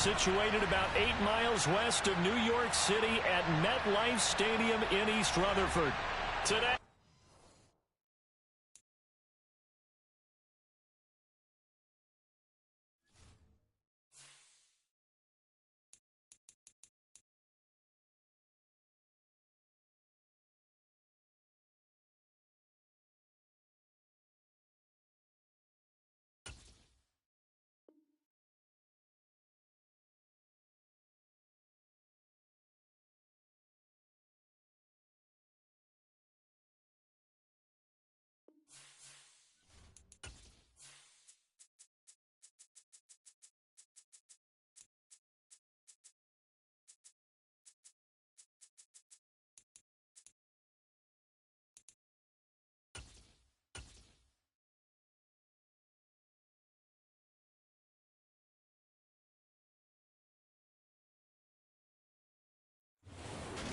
situated about 8 miles west of New York City at MetLife Stadium in East Rutherford. Today.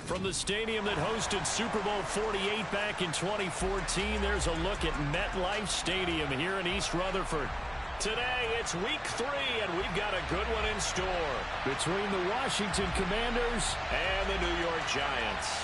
From the stadium that hosted Super Bowl 48 back in 2014, there's a look at MetLife Stadium here in East Rutherford. Today, it's week 3, and we've got a good one in store between the Washington Commanders and the New York Giants.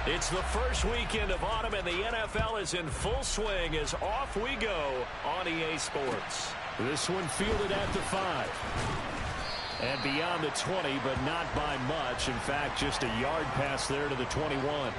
It's the first weekend of autumn, and the NFL is in full swing as off we go on EA Sports. This one fielded at the 5. And beyond the 20, but not by much. In fact, just a yard pass there to the 21.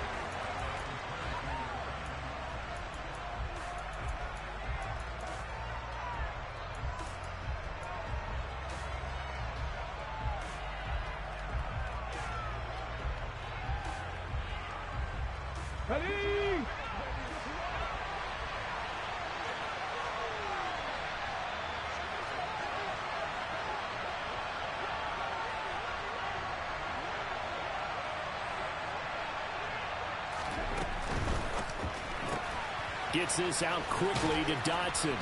Gets this out quickly to Dotson.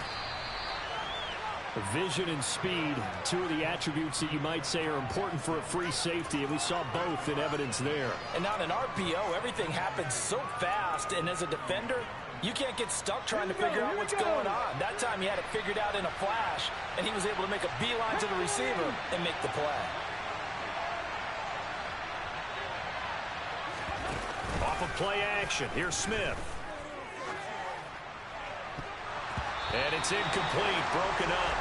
Vision and speed, two of the attributes that you might say are important for a free safety, and we saw both in evidence there. And on an RPO, everything happens so fast, and as a defender, you can't get stuck trying to figure out what's going on. That time he had it figured out in a flash, and he was able to make a beeline to the receiver and make the play. Off of play action, here's Smith. And it's incomplete, broken up.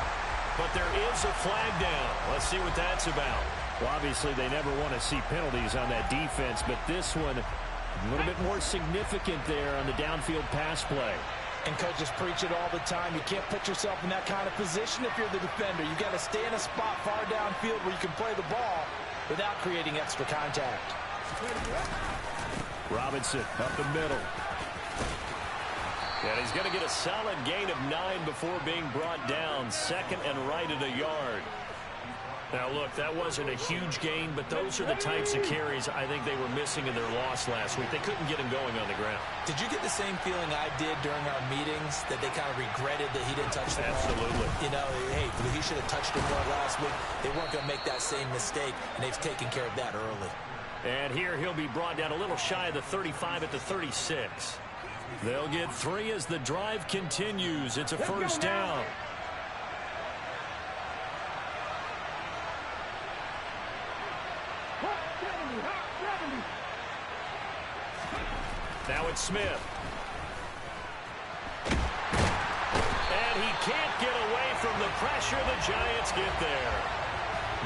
But there is a flag down. Let's see what that's about. Well, obviously, they never want to see penalties on that defense, but this one a little bit more significant there on the downfield pass play. And coaches preach it all the time. You can't put yourself in that kind of position if you're the defender. You've got to stay in a spot far downfield where you can play the ball without creating extra contact. Robinson up the middle. And he's going to get a solid gain of 9 before being brought down. Second and right at a yard. Now, look, that wasn't a huge gain, but those are the types of carries I think they were missing in their loss last week. They couldn't get him going on the ground. Did you get the same feeling I did during our meetings, that they kind of regretted that he didn't touch the ball? Absolutely. You know, hey, he should have touched it more last week. They weren't going to make that same mistake, and they've taken care of that early. And here he'll be brought down a little shy of the 35 at the 36. They'll get 3 as the drive continues. It's a first down. Now it's Smith. And he can't get away from the pressure. The Giants get there.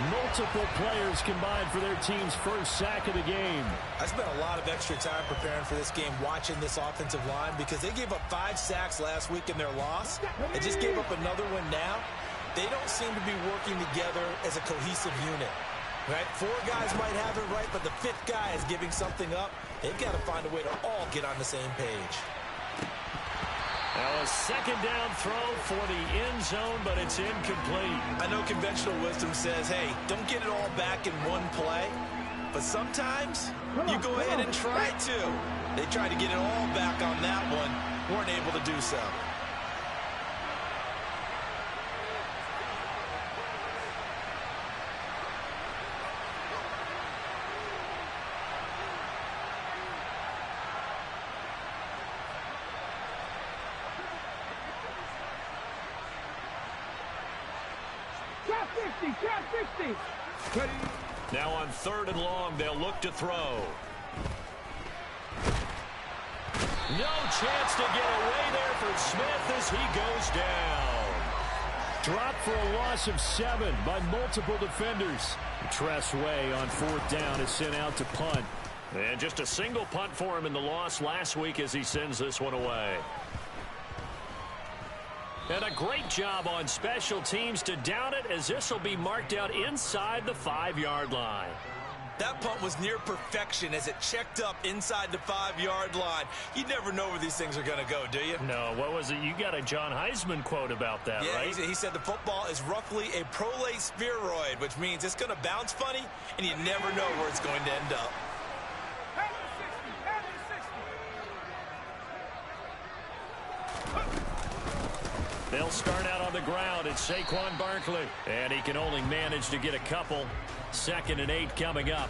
Multiple players combined for their team's first sack of the game. I spent a lot of extra time preparing for this game, watching this offensive line, because they gave up 5 sacks last week in their loss. They just gave up another one now. They don't seem to be working together as a cohesive unit. Right? 4 guys might have it right, but the 5th guy is giving something up. They've got to find a way to all get on the same page. Now a second down throw for the end zone, but it's incomplete. I know conventional wisdom says, hey, don't get it all back in one play. but sometimes you go ahead and try to. They tried to get it all back on that one, weren't able to do so. Now on 3rd and long, they'll look to throw. No chance to get away there for Smith as he goes down. Dropped for a loss of 7 by multiple defenders. Tress Way on 4th down is sent out to punt. And just a single punt for him in the loss last week as he sends this one away. And a great job on special teams to down it, as this will be marked out inside the 5-yard line. That punt was near perfection as it checked up inside the 5-yard line. You never know where these things are going to go, do you? No, what was it? You got a John Heisman quote about that, yeah, right? He said the football is roughly a prolate spheroid, which means it's going to bounce funny, and you never know where it's going to end up. They'll start out on the ground. It's Saquon Barkley. And he can only manage to get a couple. 2nd and 8 coming up.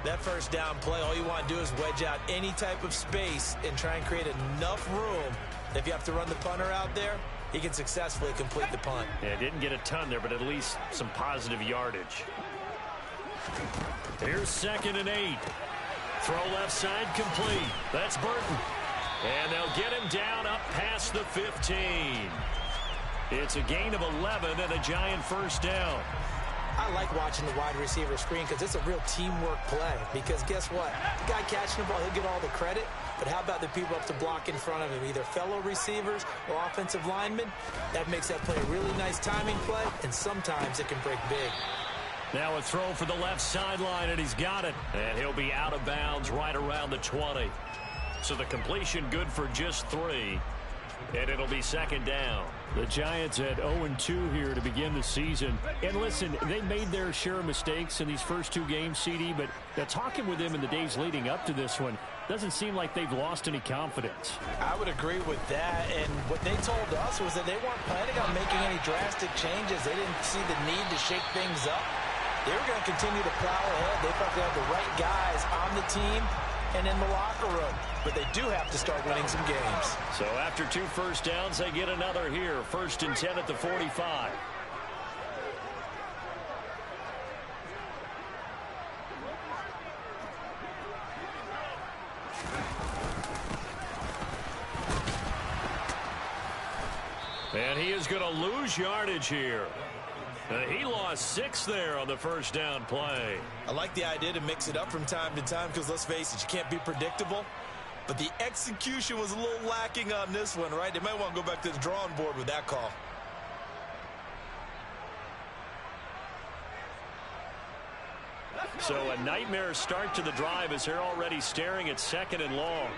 That first down play, all you want to do is wedge out any type of space and try and create enough room. If you have to run the punter out there, he can successfully complete the punt. Yeah, didn't get a ton there, but at least some positive yardage. Here's 2nd and 8. Throw left side complete. That's Burton. And they'll get him down up past the 15. It's a gain of 11 and a giant first down. I like watching the wide receiver screen because it's a real teamwork play. Because guess what? The guy catching the ball, he'll get all the credit. But how about the people up to block in front of him, either fellow receivers or offensive linemen? That makes that play a really nice timing play, and sometimes it can break big. Now a throw for the left sideline, and he's got it. And he'll be out of bounds right around the 20. So the completion good for just 3. And it'll be 2nd down. The Giants at 0-2 here to begin the season. And listen, they made their share of mistakes in these first 2 games, CD, but talking with them in the days leading up to this one, doesn't seem like they've lost any confidence. I would agree with that. And what they told us was that they weren't planning on making any drastic changes. They didn't see the need to shake things up. They were going to continue to plow ahead. They thought they had the right guys on the team and in the locker room. But they do have to start winning some games. So after 2 first downs, they get another here. 1st and 10 at the 45. And he is going to lose yardage here. He lost 6 there on the first down play. I like the idea to mix it up from time to time because, let's face it, you can't be predictable. But the execution was a little lacking on this one, right? They might want to go back to the drawing board with that call. So a nightmare start to the drive as they're already staring at 2nd and long.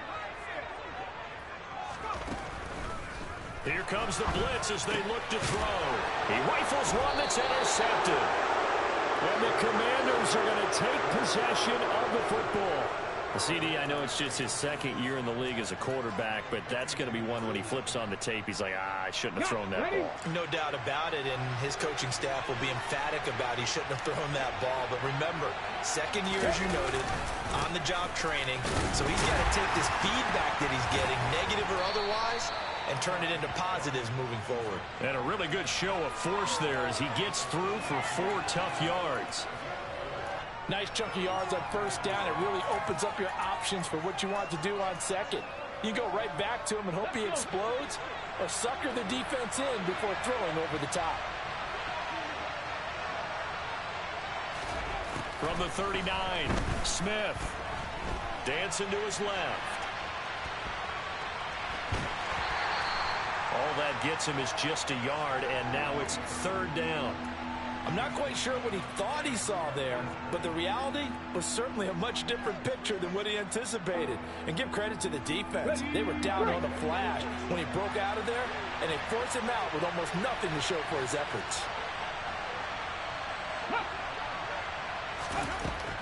Here comes the blitz as they look to throw. He rifles one that's intercepted. And the Commanders are going to take possession of the football. CD, I know it's just his 2nd year in the league as a quarterback, but that's going to be one when he flips on the tape. He's like, I shouldn't have thrown that ball. No doubt about it, and his coaching staff will be emphatic about he shouldn't have thrown that ball. But remember, 2nd year, as you noted, on-the-job training. So he's got to take this feedback that he's getting, negative or otherwise, and turn it into positives moving forward. And a really good show of force there as he gets through for 4 tough yards. Nice chunk of yards on first down. It really opens up your options for what you want to do on 2nd. You can go right back to him and hope he explodes, or sucker the defense in before throwing over the top. From the 39, Smith dancing to his left. All that gets him is just a yard, and now it's 3rd down. I'm not quite sure what he thought he saw there, but the reality was certainly a much different picture than what he anticipated. And give credit to the defense. They were down on the flash when he broke out of there, and they forced him out with almost nothing to show for his efforts.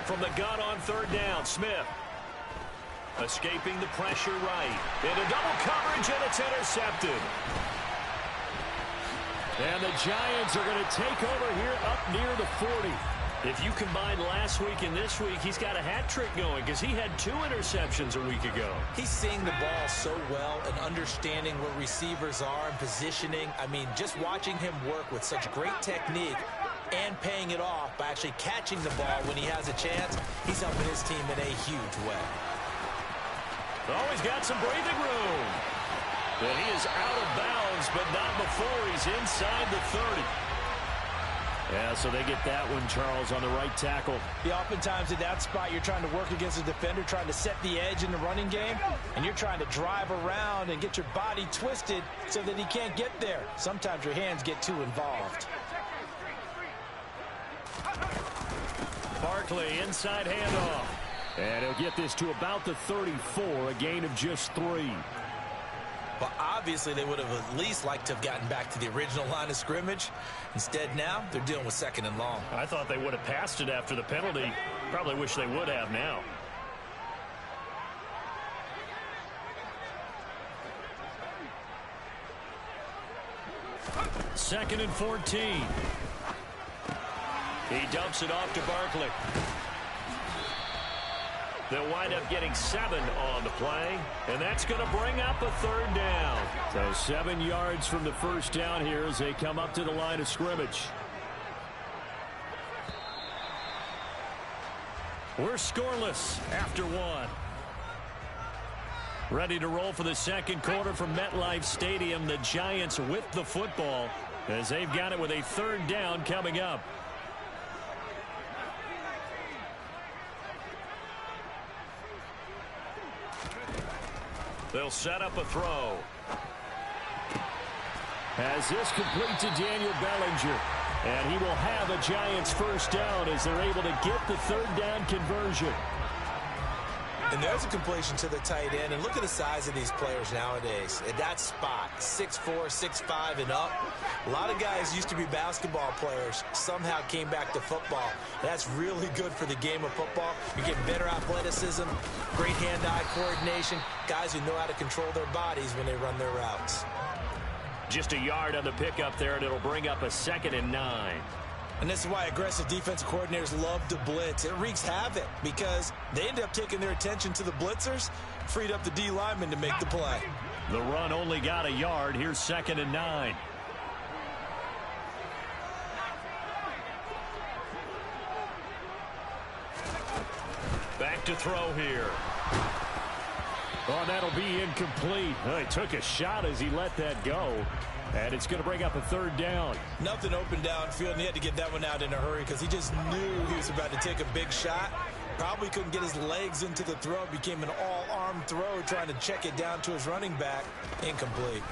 From the gun on third down, Smith. Escaping the pressure right. Into double coverage, and it's intercepted. And the Giants are going to take over here up near the 40. If you combine last week and this week, he's got a hat trick going because he had 2 interceptions a week ago. He's seeing the ball so well and understanding where receivers are and positioning. I mean, just watching him work with such great technique and paying it off by actually catching the ball when he has a chance, he's helping his team in a huge way. Oh, he's got some breathing room. And he is out of bounds, but not before he's inside the 30. Yeah, so they get that one, Charles, on the right tackle. Yeah, oftentimes at that spot, you're trying to work against a defender, trying to set the edge in the running game, and you're trying to drive around and get your body twisted so that he can't get there. Sometimes your hands get too involved. Barkley, inside handoff. And he'll get this to about the 34, a gain of just 3. Well, obviously, they would have at least liked to have gotten back to the original line of scrimmage. Instead, now, they're dealing with 2nd and long. I thought they would have passed it after the penalty. Probably wish they would have now. Second and 14. He dumps it off to Barkley. They'll wind up getting 7 on the play, and that's going to bring up a 3rd down. So 7 yards from the first down here as they come up to the line of scrimmage. We're scoreless after 1. Ready to roll for the second quarter from MetLife Stadium. The Giants with the football as they've got it with a 3rd down coming up. They'll set up a throw. As this complete to Daniel Bellinger. And he will have a Giants first down as they're able to get the 3rd down conversion. And there's a completion to the tight end. And look at the size of these players nowadays. At that spot, 6'4", 6'5", and up. A lot of guys used to be basketball players, somehow came back to football. That's really good for the game of football. You're getting better athleticism, great hand-eye coordination, guys who know how to control their bodies when they run their routes. Just a yard on the pickup there, and it'll bring up a 2nd and 9. And this is why aggressive defensive coordinators love to blitz. It wreaks havoc because they end up taking their attention to the blitzers, freed up the D lineman to make the play. The run only got a yard. Here's 2nd and 9. Back to throw here. Oh, that'll be incomplete. Oh, he took a shot as he let that go. And it's going to bring up a 3rd down. Nothing open downfield, and he had to get that one out in a hurry because he just knew he was about to take a big shot. Probably couldn't get his legs into the throw. Became an all-arm throw, trying to check it down to his running back. Incomplete.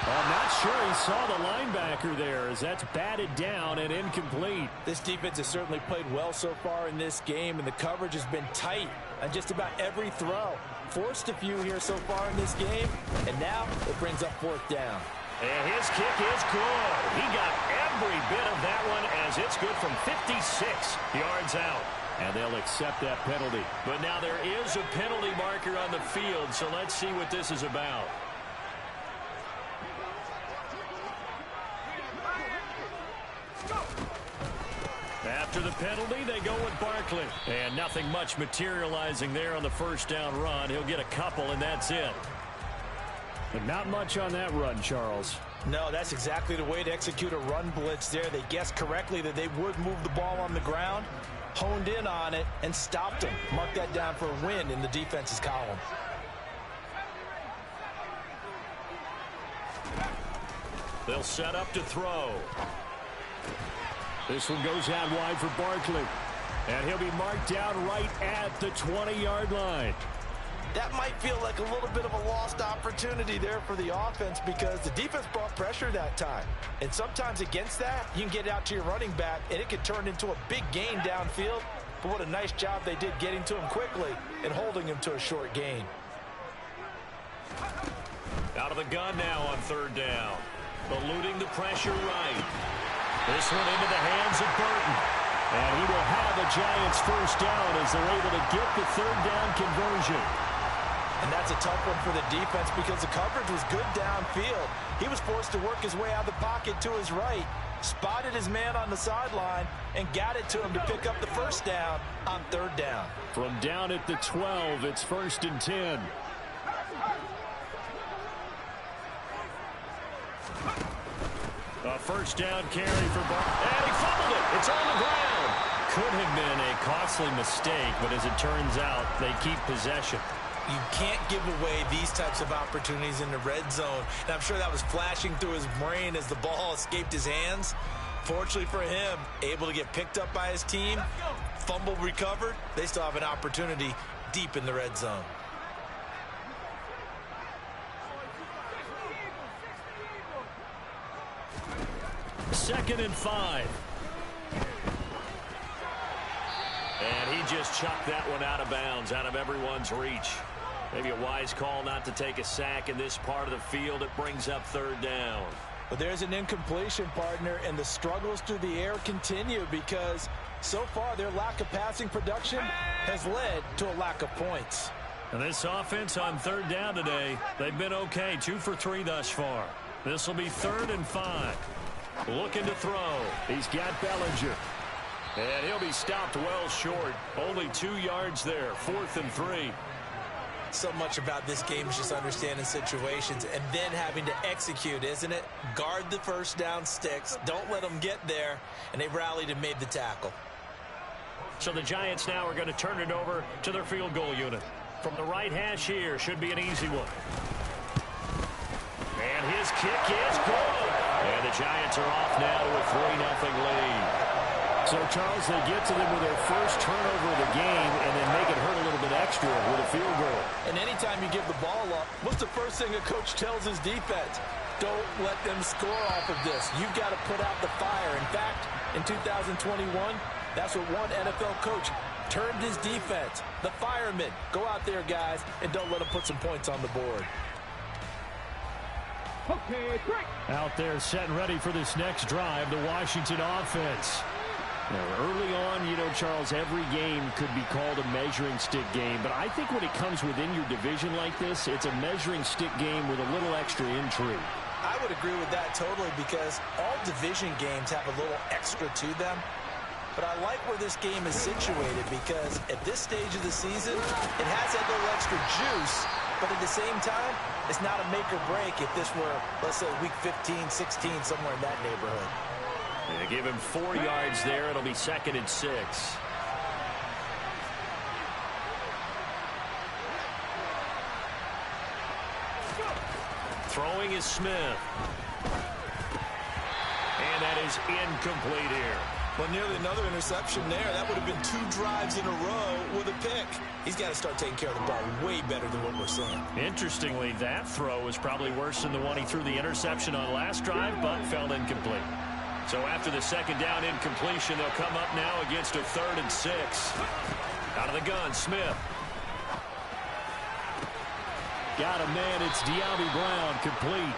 I'm not sure he saw the linebacker there as that's batted down and incomplete. This defense has certainly played well so far in this game, and the coverage has been tight on just about every throw. Forced a few here so far in this game, and now it brings up 4th down. And his kick is good. He got every bit of that one as it's good from 56 yards out. And they'll accept that penalty. But now there is a penalty marker on the field, so let's see what this is about. After the penalty, they go with Barkley. And nothing much materializing there on the first down run. He'll get a couple, and that's it. But not much on that run, Charles. No, that's exactly the way to execute a run blitz there. They guessed correctly that they would move the ball on the ground, honed in on it, and stopped him. Mark that down for a win in the defense's column. They'll set up to throw. This one goes out wide for Barkley. And he'll be marked down right at the 20-yard line. That might feel like a little bit of a lost opportunity there for the offense because the defense brought pressure that time. And sometimes against that, you can get out to your running back, and it could turn into a big gain downfield. But what a nice job they did getting to him quickly and holding him to a short gain. Out of the gun now on 3rd down. Eluding the pressure right. This one into the hands of Burton. And he will have a Giants first down as they're able to get the third down conversion. And that's a tough one for the defense because the coverage was good downfield. He was forced to work his way out of the pocket to his right, spotted his man on the sideline, and got it to him to pick up the first down on third down. From down at the 12, it's 1st and 10. A first down carry for Burton. And he fumbled it. It's on the ground. Could have been a costly mistake, but as it turns out, they keep possession. You can't give away these types of opportunities in the red zone. And I'm sure that was flashing through his brain as the ball escaped his hands. Fortunately for him, able to get picked up by his team, fumble recovered. They still have an opportunity deep in the red zone. Second and 5. And he just chucked that one out of bounds, out of everyone's reach. Maybe a wise call not to take a sack in this part of the field. It brings up third down. But there's an incompletion, partner, and the struggles through the air continue because so far their lack of passing production has led to a lack of points. And this offense on third down today, they've been okay, 2 for 3 thus far. This will be 3rd and 5. Looking to throw. He's got Bellinger. And he'll be stopped well short. Only 2 yards there, 4th and 3. So much about this game is just understanding situations and then having to execute, isn't it? Guard the first down sticks. Don't let them get there. And they rallied and made the tackle. So the Giants now are going to turn it over to their field goal unit. From the right hash here, should be an easy one. And his kick is good. And the Giants are off now to a 3-0 lead. So, Charles, they get to them with their first turnover of the game and then make it hurt a little bit extra with a field goal. And anytime you give the ball up, what's the first thing a coach tells his defense? Don't let them score off of this. You've got to put out the fire. In fact, in 2021, that's what one NFL coach termed his defense. The firemen. Go out there, guys, and don't let them put some points on the board. Okay, great. Out there set and ready for this next drive, the Washington offense. Now, early on, you know, Charles, every game could be called a measuring stick game. But I think when it comes within your division like this, it's a measuring stick game with a little extra intrigue. I would agree with that totally because all division games have a little extra to them. But I like where this game is situated because at this stage of the season, it has that little extra juice. But at the same time, it's not a make or break if this were, let's say, week 15, 16, somewhere in that neighborhood. They give him 4 yards there. It'll be 2nd and 6. Throwing is Smith. And that is incomplete here. Well, nearly another interception there. That would have been 2 drives in a row with a pick. He's got to start taking care of the ball way better than what we're seeing. Interestingly, that throw was probably worse than the one he threw the interception on last drive, but fell incomplete. So after the second down incompletion, they'll come up now against a 3rd and 6. Out of the gun, Smith. Got a man, it's De'Ami Brown, complete.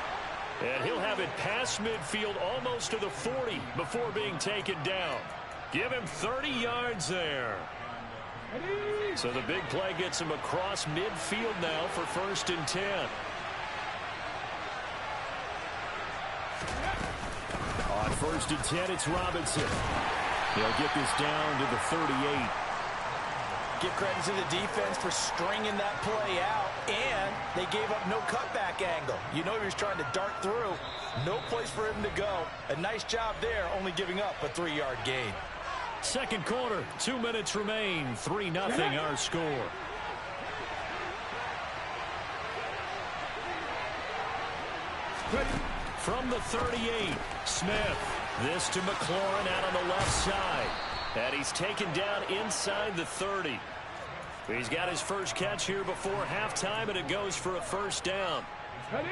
And he'll have it past midfield almost to the 40 before being taken down. Give him 30 yards there. So the big play gets him across midfield now for 1st and 10. On 1st and 10, it's Robinson. He'll get this down to the 38. Give credit to the defense for stringing that play out, and they gave up no cutback angle. You know he was trying to dart through. No place for him to go. A nice job there, only giving up a 3-yard gain. Second quarter, 2 minutes remain. 3-0 our score. From the 38, Smith. This to McLaurin out on the left side. And he's taken down inside the 30. He's got his first catch here before halftime, and it goes for a first down. Ready.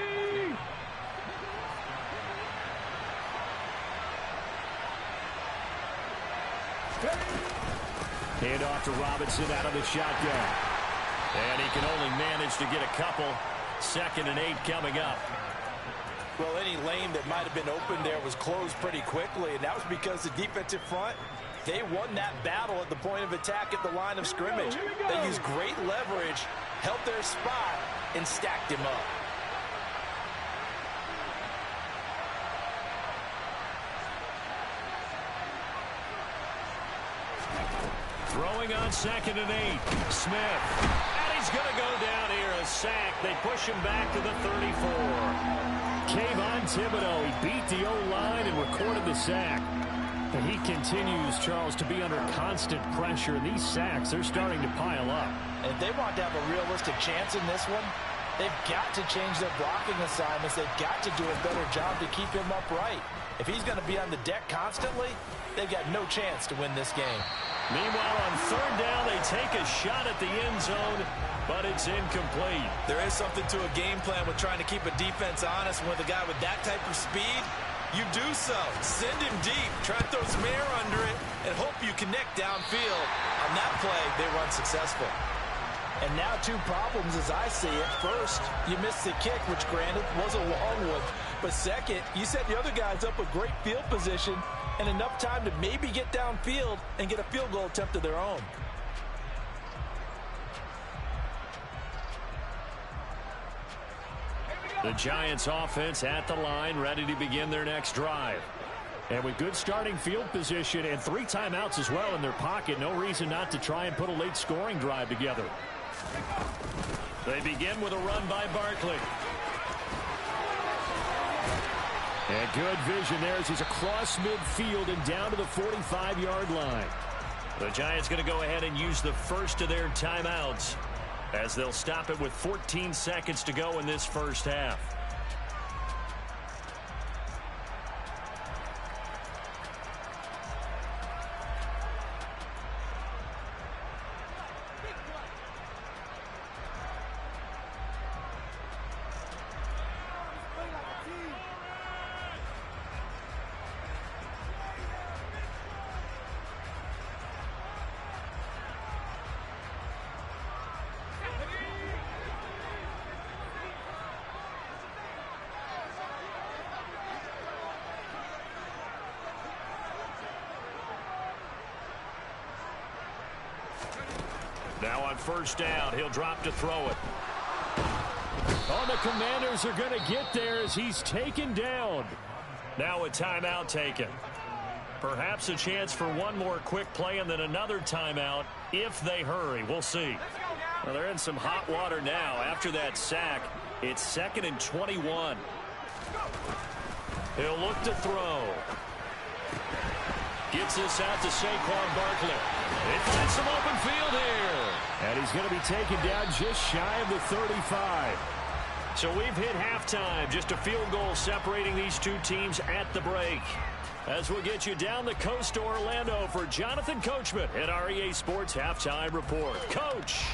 Hand off to Robinson out of the shotgun. And he can only manage to get a couple. 2nd and 8 coming up. Well, any lane that might have been open there was closed pretty quickly, and that was because the defensive front, they won that battle at the point of attack at the line of scrimmage. They used great leverage, held their spot, and stacked him up. Throwing on 2nd and 8. Smith. And he's going to go down here. A sack. They push him back to the 34. Kayvon Thibodeaux. He beat the O-line and recorded the sack. And he continues, Charles, to be under constant pressure. And these sacks, they're starting to pile up. And if they want to have a realistic chance in this one, they've got to change their blocking assignments. They've got to do a better job to keep him upright. If he's going to be on the deck constantly, they've got no chance to win this game. Meanwhile, on 3rd down, they take a shot at the end zone, but it's incomplete. There is something to a game plan with trying to keep a defense honest. With a guy with that type of speed, you do so. Send him deep. Try to throw some air under it and hope you connect downfield. On that play, they run successful. And now 2 problems as I see it. First, you missed the kick, which granted was a long one. But second, you set the other guys up with great field position and enough time to maybe get downfield and get a field goal attempt of their own. The Giants offense at the line, ready to begin their next drive. And with good starting field position and 3 timeouts as well in their pocket, no reason not to try and put a late scoring drive together. They begin with a run by Barkley. And good vision there as he's across midfield and down to the 45-yard line. The Giants going to go ahead and use the first of their timeouts as they'll stop it with 14 seconds to go in this first half. Now on 1st down, he'll drop to throw it. Oh, the Commanders are going to get there as he's taken down. Now a timeout taken. Perhaps a chance for one more quick play and then another timeout if they hurry. We'll see. Well, they're in some hot water now. After that sack, it's 2nd and 21. He'll look to throw. Gets this out to Saquon Barkley. It finds some open field here. And he's going to be taken down just shy of the 35. So we've hit halftime. Just a field goal separating these 2 teams at the break. As we'll get you down the coast to Orlando for Jonathan Coachman at our EA Sports Halftime Report. Coach.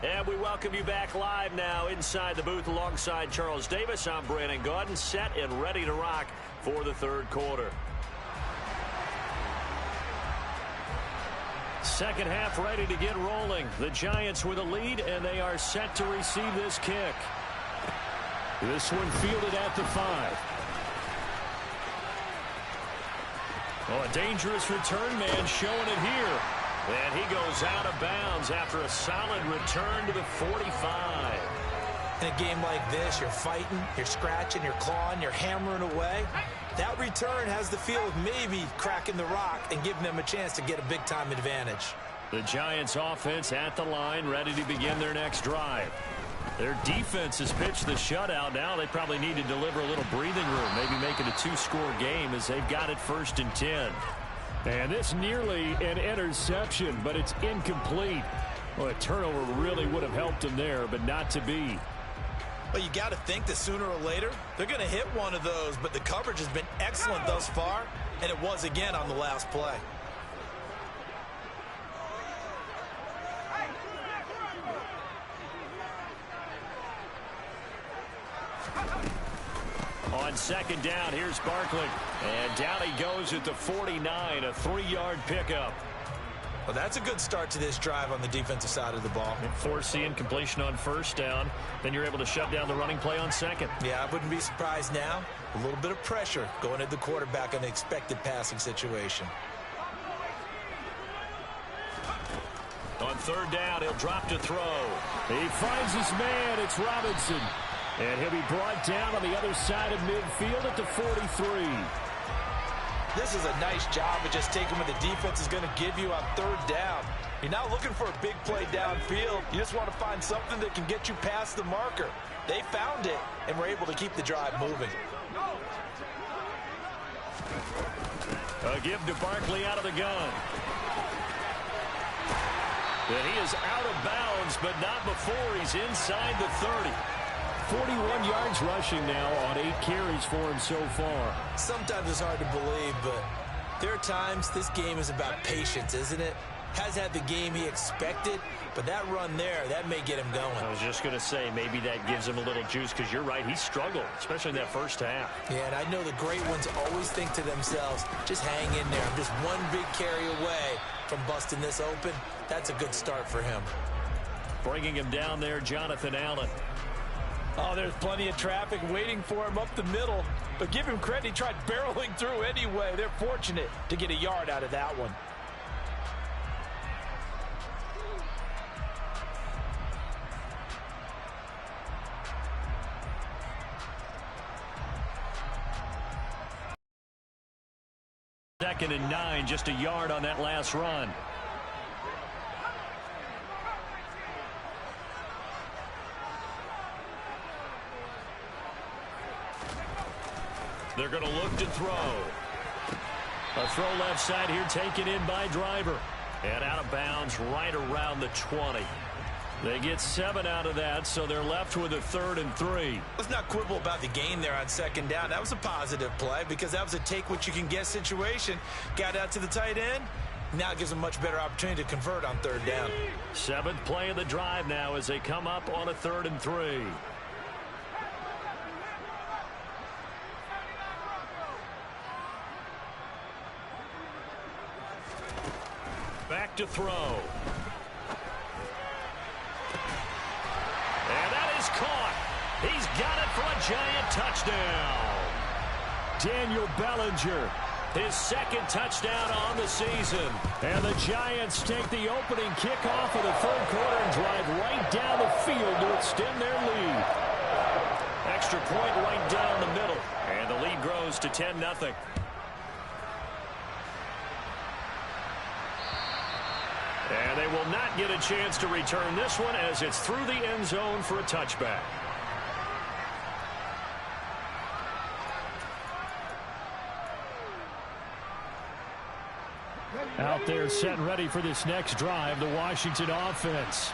And we welcome you back live now inside the booth alongside Charles Davis. I'm Brandon Gaudin, set and ready to rock for the 3rd quarter. Second half ready to get rolling. The Giants with a lead, and they are set to receive this kick. This one fielded at the 5. Oh, a dangerous return man showing it here. And he goes out of bounds after a solid return to the 45. In a game like this, you're fighting, you're scratching, you're clawing, you're hammering away. That return has the feel of maybe cracking the rock and giving them a chance to get a big-time advantage. The Giants offense at the line, ready to begin their next drive. Their defense has pitched the shutout. Now they probably need to deliver a little breathing room, maybe make it a 2-score game as they've got it 1st and 10. And this nearly an interception, but it's incomplete. Well, a turnover really would have helped them there, but not to be. Well, you got to think that sooner or later, they're going to hit one of those, but the coverage has been excellent thus far, and it was again on the last play. On 2nd down, here's Barkley. And down he goes at the 49, a 3-yard pickup. Well, that's a good start to this drive on the defensive side of the ball. Force the incompletion on first down. Then you're able to shut down the running play on second. Yeah, I wouldn't be surprised now. A little bit of pressure going at the quarterback on the expected passing situation. On third down, he'll drop to throw. He finds his man. It's Robinson. And he'll be brought down on the other side of midfield at the 43. This is a nice job of just taking what the defense is going to give you on third down. You're not looking for a big play downfield. You just want to find something that can get you past the marker. They found it and were able to keep the drive moving. A give to Barkley out of the gun. And he is out of bounds, but not before he's inside the 30. 41 yards rushing now on 8 carries for him so far. Sometimes it's hard to believe, but there are times this game is about patience, isn't it? Has had the game he expected, but that run there, that may get him going. I was just going to say, maybe that gives him a little juice, because you're right, he struggled, especially in that first half. Yeah, and I know the great ones always think to themselves, just hang in there. I'm just one big carry away from busting this open. That's a good start for him. Bringing him down there, Jonathan Allen. Oh, there's plenty of traffic waiting for him up the middle. But give him credit, he tried barreling through anyway. They're fortunate to get a yard out of that one. Second and 9, just a yard on that last run. They're going to look to throw. A throw left side here taken in by Driver. And out of bounds right around the 20. They get 7 out of that, so they're left with a 3rd and 3. Let's not quibble about the gain there on second down. That was a positive play because that was a take-what-you-can-get situation. Got out to the tight end. Now it gives them a much better opportunity to convert on third down. 7th play of the drive now as they come up on a 3rd and 3. Back to throw. And that is caught. He's got it for a giant touchdown. Daniel Bellinger, his 2nd touchdown on the season. And the Giants take the opening kickoff of the 3rd quarter and drive right down the field to extend their lead. Extra point right down the middle. And the lead grows to 10-0. And they will not get a chance to return this one as it's through the end zone for a touchback. Out there set and ready for this next drive, the Washington offense.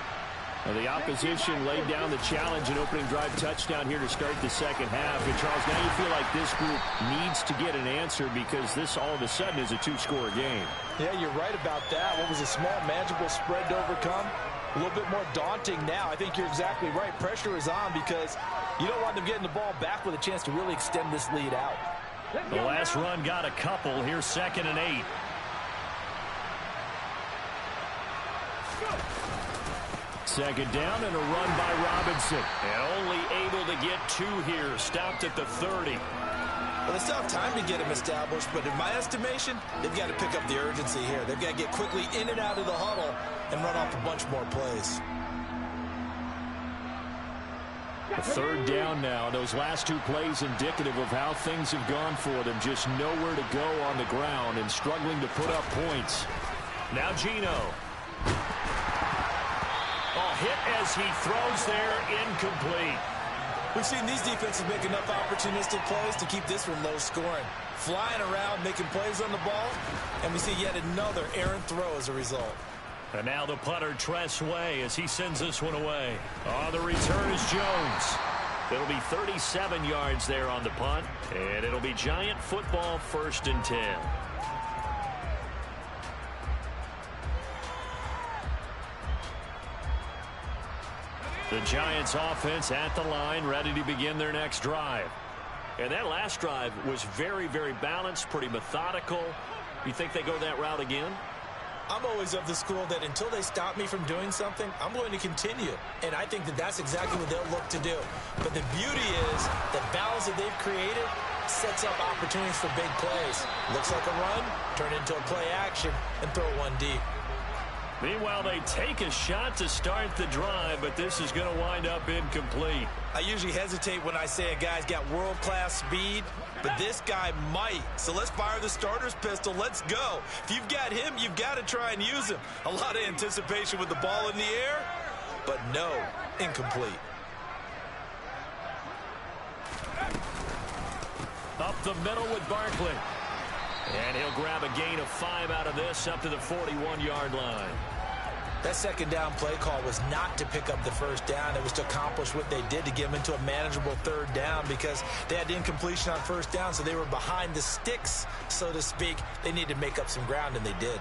The opposition laid down the challenge and opening drive touchdown here to start the second half. And Charles, now you feel like this group needs to get an answer because this all of a sudden is a 2-score game. Yeah, you're right about that. What was a small, manageable spread to overcome? A little bit more daunting now. I think you're exactly right. Pressure is on because you don't want them getting the ball back with a chance to really extend this lead out. The last run got a couple. Here's 2nd and 8. Second down and a run by Robinson. And only able to get 2 here. Stopped at the 30. Well, they still have time to get him established, but in my estimation, they've got to pick up the urgency here. They've got to get quickly in and out of the huddle and run off a bunch more plays. A 3rd down now. Those last 2 plays indicative of how things have gone for them. Just nowhere to go on the ground and struggling to put up points. Now Geno. Hit as he throws there, incomplete. We've seen these defenses make enough opportunistic plays to keep this one low scoring. Flying around, making plays on the ball, and we see yet another errant throw as a result. And now the punter, Tress Way, as he sends this one away. On the return is Jones. It'll be 37 yards there on the punt, and it'll be Giant football 1st and 10. The Giants offense at the line, ready to begin their next drive. And that last drive was very, very balanced, pretty methodical. You think they go that route again? I'm always of the school that until they stop me from doing something, I'm going to continue. And I think that that's exactly what they'll look to do. But the beauty is the balance that they've created sets up opportunities for big plays. Looks like a run, turn into a play action, and throw one deep. Meanwhile, they take a shot to start the drive, but this is going to wind up incomplete. I usually hesitate when I say a guy's got world-class speed, but this guy might. So let's fire the starter's pistol. Let's go. If you've got him, you've got to try and use him. A lot of anticipation with the ball in the air, but no, incomplete. Up the middle with Barkley. And he'll grab a gain of 5 out of this up to the 41-yard line. That second down play call was not to pick up the first down. It was to accomplish what they did to get them into a manageable third down because they had incompletion on first down, so they were behind the sticks, so to speak. They needed to make up some ground, and they did.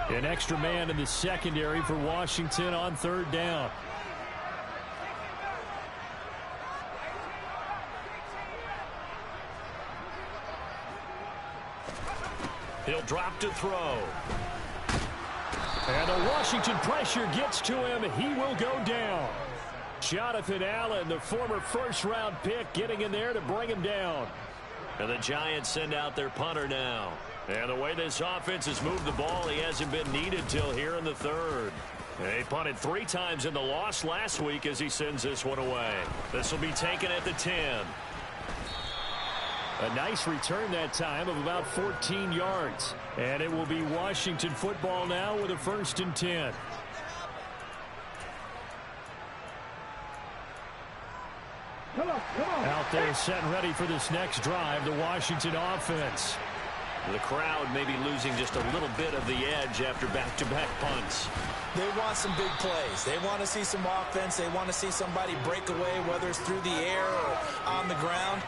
An extra man in the secondary for Washington on third down. He'll drop to throw. And the Washington pressure gets to him. He will go down. Jonathan Allen, the former first-round pick, getting in there to bring him down. And the Giants send out their punter now. And the way this offense has moved the ball, he hasn't been needed till here in the third. They punted 3 times in the loss last week as he sends this one away. This will be taken at the 10. A nice return that time of about 14 yards. And it will be Washington football now with a 1st and 10. Out there set and ready for this next drive, the Washington offense. The crowd may be losing just a little bit of the edge after back-to-back punts. They want some big plays. They want to see some offense. They want to see somebody break away, whether it's through the air or on the ground.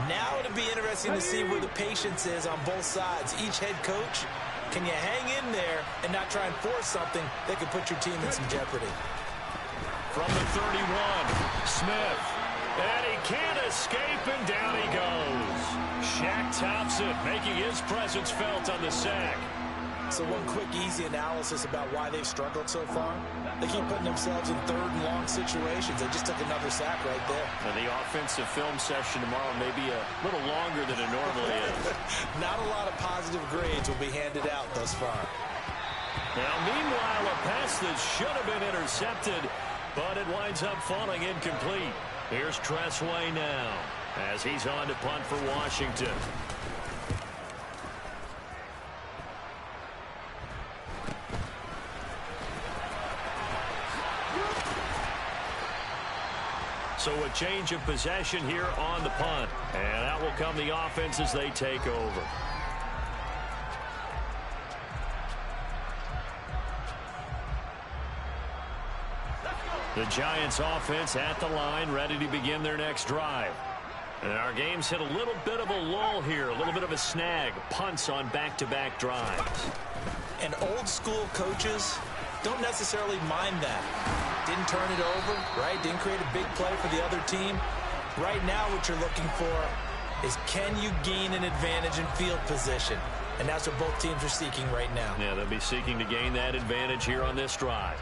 Now it'll be interesting to see where the patience is on both sides. Each head coach, can you hang in there and not try and force something that could put your team in some jeopardy? From the 31, Smith. And he can't escape, and down he goes. Shaq Thompson making his presence felt on the sack. So one quick, easy analysis about why they've struggled so far. They keep putting themselves in 3rd and long situations. They just took another sack right there. And the offensive film session tomorrow may be a little longer than it normally is. Not a lot of positive grades will be handed out thus far. Now, meanwhile, a pass that should have been intercepted, but it winds up falling incomplete. Here's Tressway now as he's on to punt for Washington. So a change of possession here on the punt. And out will come the offense as they take over. The Giants offense at the line, ready to begin their next drive. And our game's hit a little bit of a lull here, a little bit of a snag. Punts on back-to-back drives. And old school coaches don't necessarily mind that. Didn't turn it over, right? Didn't create a big play for the other team. Right now what you're looking for is, can you gain an advantage in field position? And that's what both teams are seeking right now. Yeah, they'll be seeking to gain that advantage here on this drive.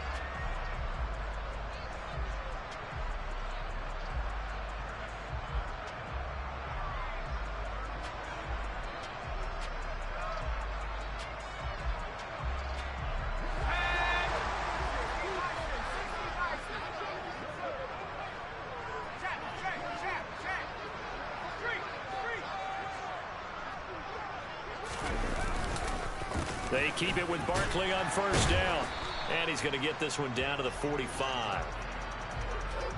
They keep it with Barkley on 1st down. And he's going to get this one down to the 45.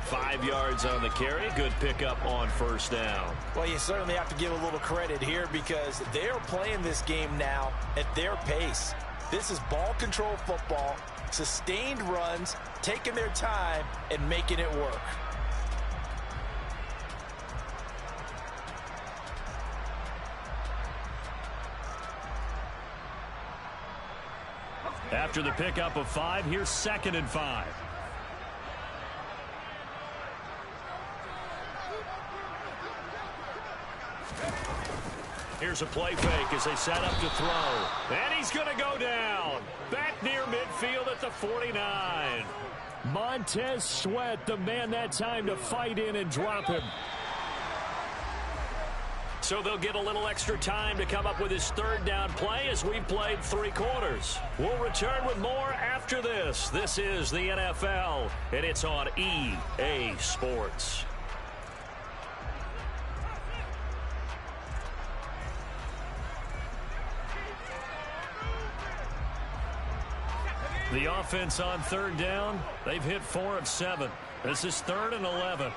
5 yards on the carry. Good pickup on 1st down. Well, you certainly have to give a little credit here because they're playing this game now at their pace. This is ball control football, sustained runs, taking their time, and making it work. After the pickup of 5, here's 2nd and 5. Here's a play fake as they set up to throw. And he's going to go down. Back near midfield at the 49. Montez Sweat, the man that time to fight in and drop him. So they'll get a little extra time to come up with his third down play as we've played 3 quarters. We'll return with more after this. This is the NFL, and it's on EA Sports. The offense on third down, they've hit 4 of 7. This is 3rd and 11.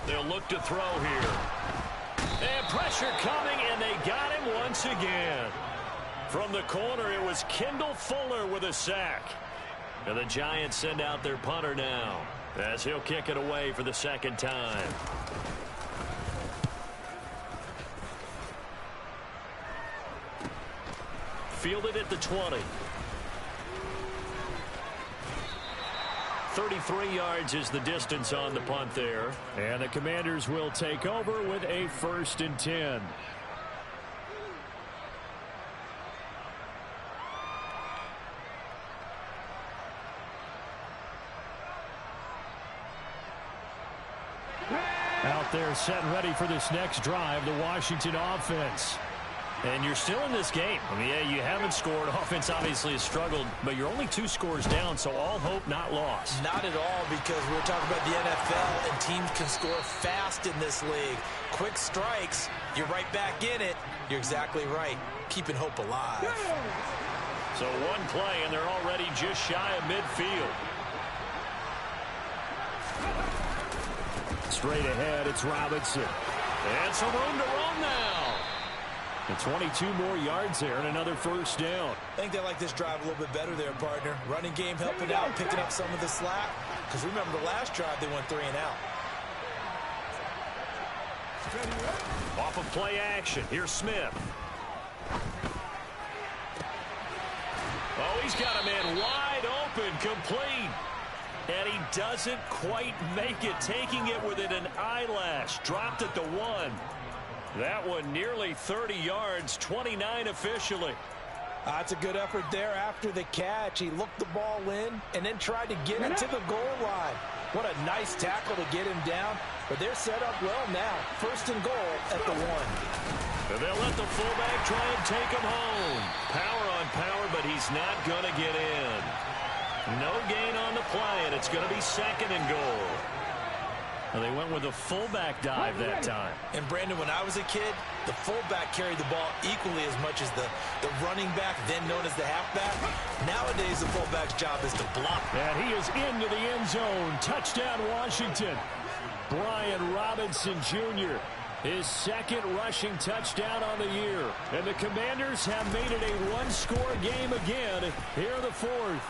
They'll look to throw here. And pressure coming, and they got him once again. From the corner, it was Kendall Fuller with a sack. And the Giants send out their punter now as he'll kick it away for the second time. Fielded at the 20. 33 yards is the distance on the punt there. And the Commanders will take over with a 1st and 10. Out there set and ready for this next drive, the Washington offense. And you're still in this game. I mean, yeah, you haven't scored. Offense obviously has struggled, but you're only 2 scores down, so all hope not lost. Not at all, because we're talking about the NFL, and teams can score fast in this league. Quick strikes, you're right back in it. You're exactly right. Keeping hope alive. So one play, and they're already just shy of midfield. Straight ahead, it's Robinson. And some room to run now. And 22 more yards there and another 1st down. I think they like this drive a little bit better there, partner. Running game helping out, picking up some of the slack. Because remember the last drive, they went 3 and out. Off of play action, here's Smith. Oh, he's got a man wide open, complete. And he doesn't quite make it, taking it within an eyelash. Dropped at the 1. That one nearly 30 yards, 29 officially. That's a good effort there after the catch. He looked the ball in and then tried to get it to the goal line. What a nice tackle to get him down. But they're set up well now. 1st and goal at the 1. And they'll let the fullback try and take him home. Power on power, but he's not going to get in. No gain on the play, and it's going to be 2nd and goal. Well, they went with a fullback dive that time. And, Brandon, when I was a kid, the fullback carried the ball equally as much as the running back, then known as the halfback. Nowadays, the fullback's job is to block. And he is into the end zone. Touchdown, Washington. Brian Robinson Jr., his 2nd rushing touchdown on the year. And the Commanders have made it a 1-score game again here in the 4th.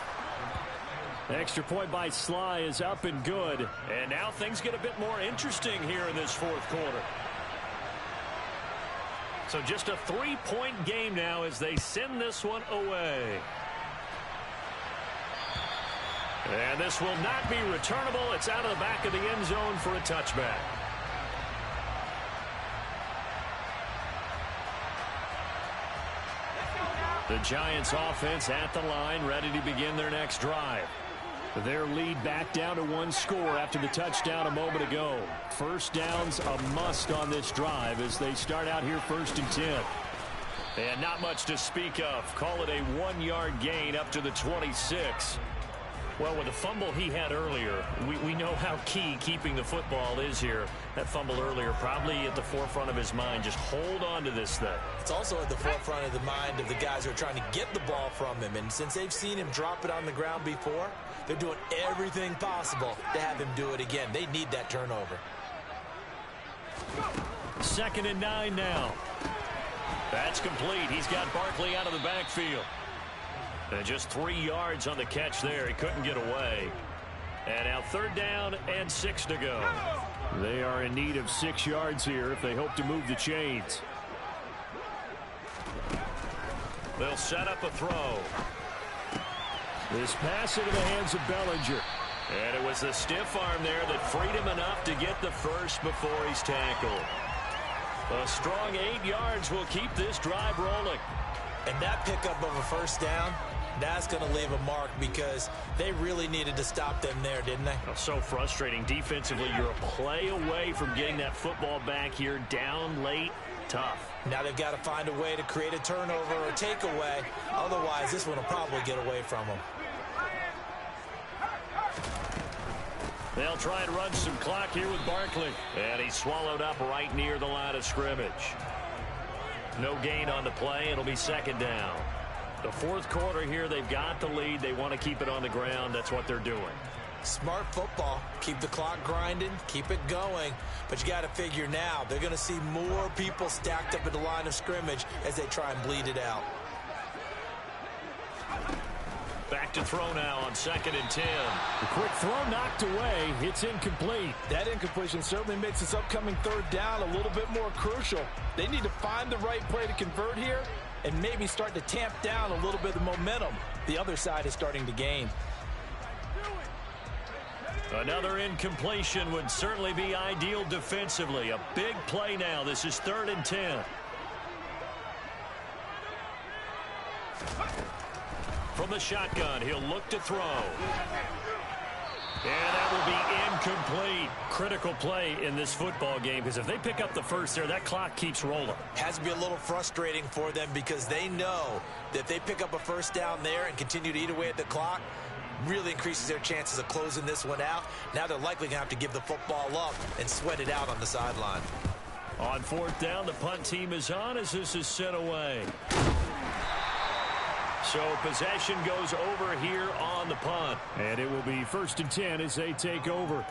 Extra point by Sly is up and good. And now things get a bit more interesting here in this 4th quarter. So just a 3-point game now as they send this one away. And this will not be returnable. It's out of the back of the end zone for a touchback. The Giants offense at the line, ready to begin their next drive. Their lead back down to 1 score after the touchdown a moment ago. 1st down's a must on this drive as they start out here 1st and 10. And not much to speak of. Call it a 1-yard gain up to the 26. Well, with the fumble he had earlier, we know how key keeping the football is here. That fumble earlier probably at the forefront of his mind. Just hold on to this thing. It's also at the forefront of the mind of the guys who are trying to get the ball from him. And since they've seen him drop it on the ground before, they're doing everything possible to have him do it again. They need that turnover. 2nd and 9 now. That's complete. He's got Barkley out of the backfield. And just 3 yards on the catch there. He couldn't get away. And now 3rd down and 6 to go. They are in need of 6 yards here if they hope to move the chains. They'll set up a throw. This pass into the hands of Bellinger. And it was the stiff arm there that freed him enough to get the first before he's tackled. A strong 8 yards will keep this drive rolling. And that pickup of a first down, that's going to leave a mark because they really needed to stop them there, didn't they? Oh, so frustrating. Defensively, you're a play away from getting that football back here. Down late, tough. Now they've got to find a way to create a turnover or a takeaway. Otherwise, this one will probably get away from them. They'll try and run some clock here with Barkley. And he's swallowed up right near the line of scrimmage. No gain on the play. It'll be second down. The fourth quarter here, they've got the lead. They want to keep it on the ground. That's what they're doing. Smart football. Keep the clock grinding. Keep it going. But you got to figure now, they're going to see more people stacked up at the line of scrimmage as they try and bleed it out. Back to throw now on 2nd and 10. The quick throw knocked away. It's incomplete. That incompletion certainly makes this upcoming third down a little bit more crucial. They need to find the right play to convert here and maybe start to tamp down a little bit of momentum the other side is starting to gain. Another incompletion would certainly be ideal defensively. A big play now. This is 3rd and 10. From the shotgun, he'll look to throw. And that will be incomplete. Critical play in this football game because if they pick up the first there, that clock keeps rolling. Has to be a little frustrating for them because they know that if they pick up a first down there and continue to eat away at the clock, really increases their chances of closing this one out. Now they're likely going to have to give the football up and sweat it out on the sideline. On 4th down, the punt team is on as this is sent away. So possession goes over here on the punt. And it will be 1st and 10 as they take over.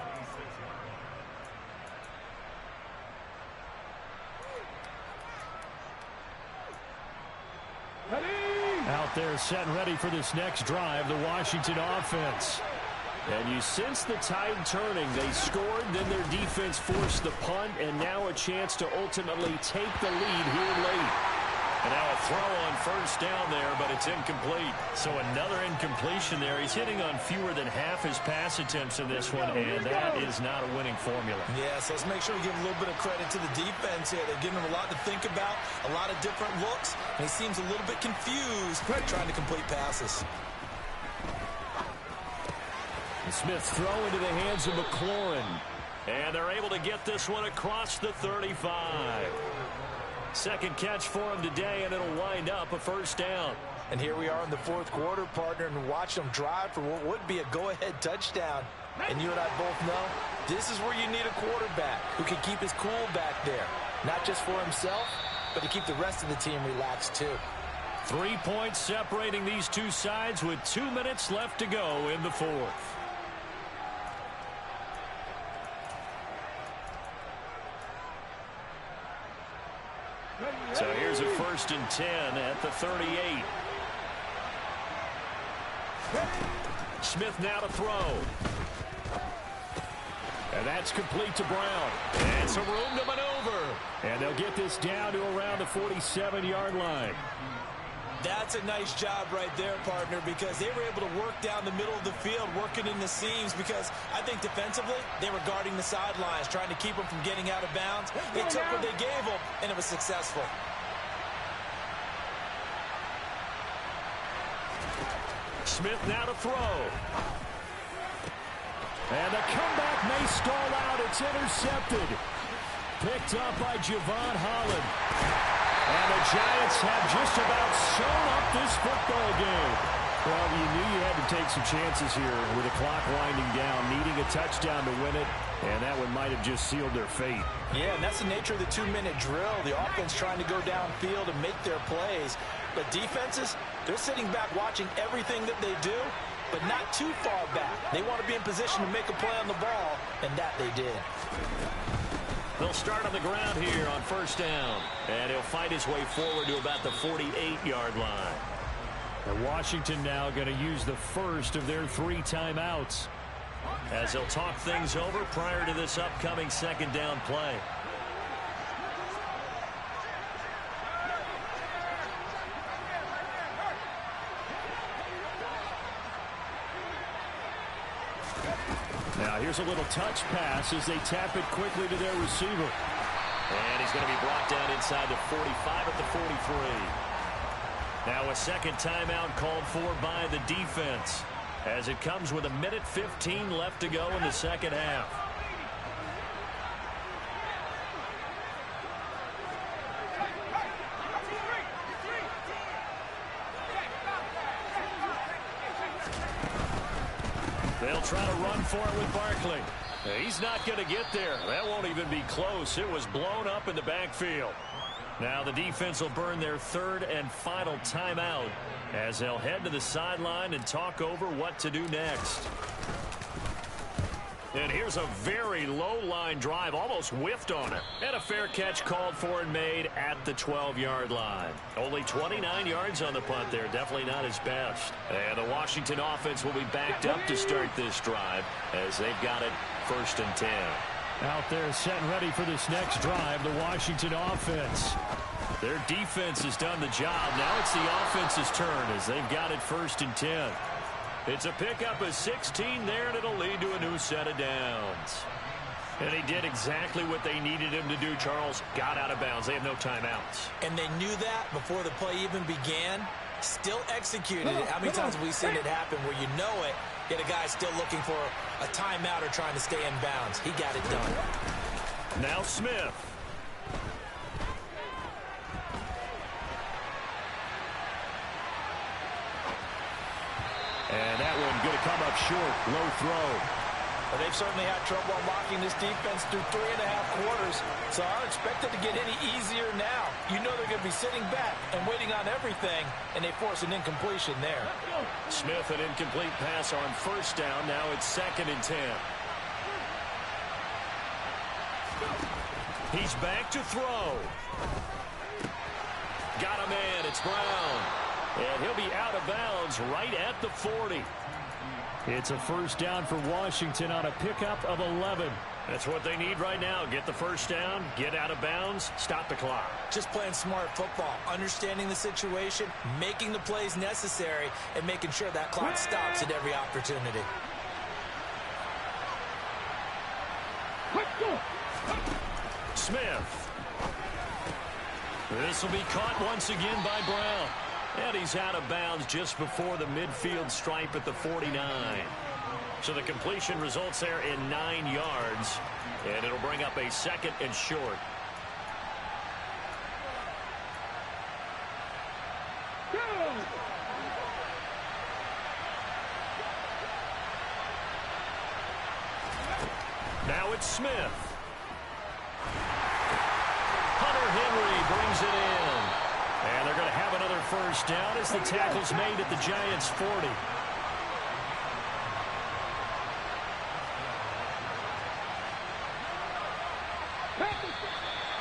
Out there set and ready for this next drive, the Washington offense. And you sense the tide turning. They scored, then their defense forced the punt, and now a chance to ultimately take the lead here late. And now a throw on 1st down there, but it's incomplete. So another incompletion there. He's hitting on fewer than half his pass attempts in this one, and that is not a winning formula. Yeah, so let's make sure we give a little bit of credit to the defense here. They're giving him a lot to think about, a lot of different looks, and he seems a little bit confused trying to complete passes. And Smith's throw into the hands of McLaurin. And they're able to get this one across the 35. Second catch for him today, and it'll wind up a 1st down. And here we are in the 4th quarter, partner, and watch them drive for what would be a go-ahead touchdown. And you and I both know this is where you need a quarterback who can keep his cool back there. Not just for himself, but to keep the rest of the team relaxed too. 3 points separating these two sides with 2 minutes left to go in the 4th. So here's a 1st and 10 at the 38. Smith now to throw. And that's complete to Brown. And some room to maneuver. And they'll get this down to around the 47-yard line. That's a nice job right there, partner, because they were able to work down the middle of the field, working in the seams, because I think defensively they were guarding the sidelines, trying to keep them from getting out of bounds. They took what they gave them, and it was successful. Smith now to throw. And the comeback may stall out. It's intercepted. Picked up by Javon Holland. And the Giants have just about sewn up this football game. Well, you knew you had to take some chances here with the clock winding down, needing a touchdown to win it, and that one might have just sealed their fate. Yeah, and that's the nature of the 2-minute drill. The offense trying to go downfield and make their plays. But defenses, they're sitting back watching everything that they do, but not too far back. They want to be in position to make a play on the ball, and that they did. They'll start on the ground here on 1st down. And he'll fight his way forward to about the 48-yard line. And Washington now going to use the first of their 3 timeouts as they'll talk things over prior to this upcoming 2nd down play. Now here's a little touch pass as they tap it quickly to their receiver. And he's going to be brought down inside the 45 at the 43. Now a second timeout called for by the defense as it comes with 1:15 left to go in the second half. They'll try to run for it with Barkley. He's not going to get there. That won't even be close. It was blown up in the backfield. Now the defense will burn their third and final timeout as they'll head to the sideline and talk over what to do next. And here's a very low-line drive, almost whiffed on it. And a fair catch called for and made at the 12-yard line. Only 29 yards on the punt there. Definitely not his best. And the Washington offense will be backed up to start this drive as they've got it 1st and 10. Out there set and ready for this next drive, the Washington offense. Their defense has done the job. Now it's the offense's turn as they've got it 1st and 10. It's a pickup of 16 there, and it'll lead to a new set of downs. And he did exactly what they needed him to do, Charles. Got out of bounds. They have no timeouts. And they knew that before the play even began. Still executed it. How many times have we seen it happen where you know it, yet a guy still looking for a timeout or trying to stay in bounds? He got it done. Now Smith. And that one going to come up short. Low throw. Well, they've certainly had trouble unlocking this defense through 3.5 quarters, so I don't expect it to get any easier now. You know they're going to be sitting back and waiting on everything, and they force an incompletion there. Smith, an incomplete pass on 1st down. Now it's 2nd and 10. He's back to throw. Got a man. It's Brown. And he'll be out of bounds right at the 40. It's a 1st down for Washington on a pickup of 11. That's what they need right now. Get the 1st down, get out of bounds, stop the clock. Just playing smart football, understanding the situation, making the plays necessary, and making sure that clock stops at every opportunity. Smith. This will be caught once again by Brown. And he's out of bounds just before the midfield stripe at the 49. So the completion results there in 9 yards. And it'll bring up a 2nd and short. Now it's Smith. Hunter Henry brings it in. And they're going to have another 1st down as the tackle's made at the Giants' 40.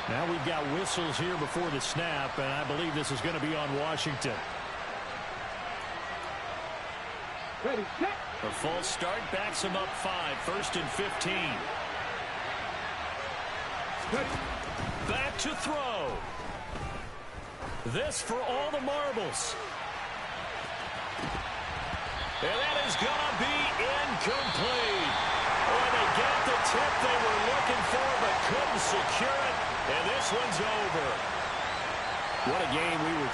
Now we've got whistles here before the snap, and I believe this is going to be on Washington. A false start backs him up 5, 1st and 15. Back to throw. This for all the marbles. And that is going to be incomplete. Boy, they got the tip they were looking for but couldn't secure it. And this one's over. What a game we were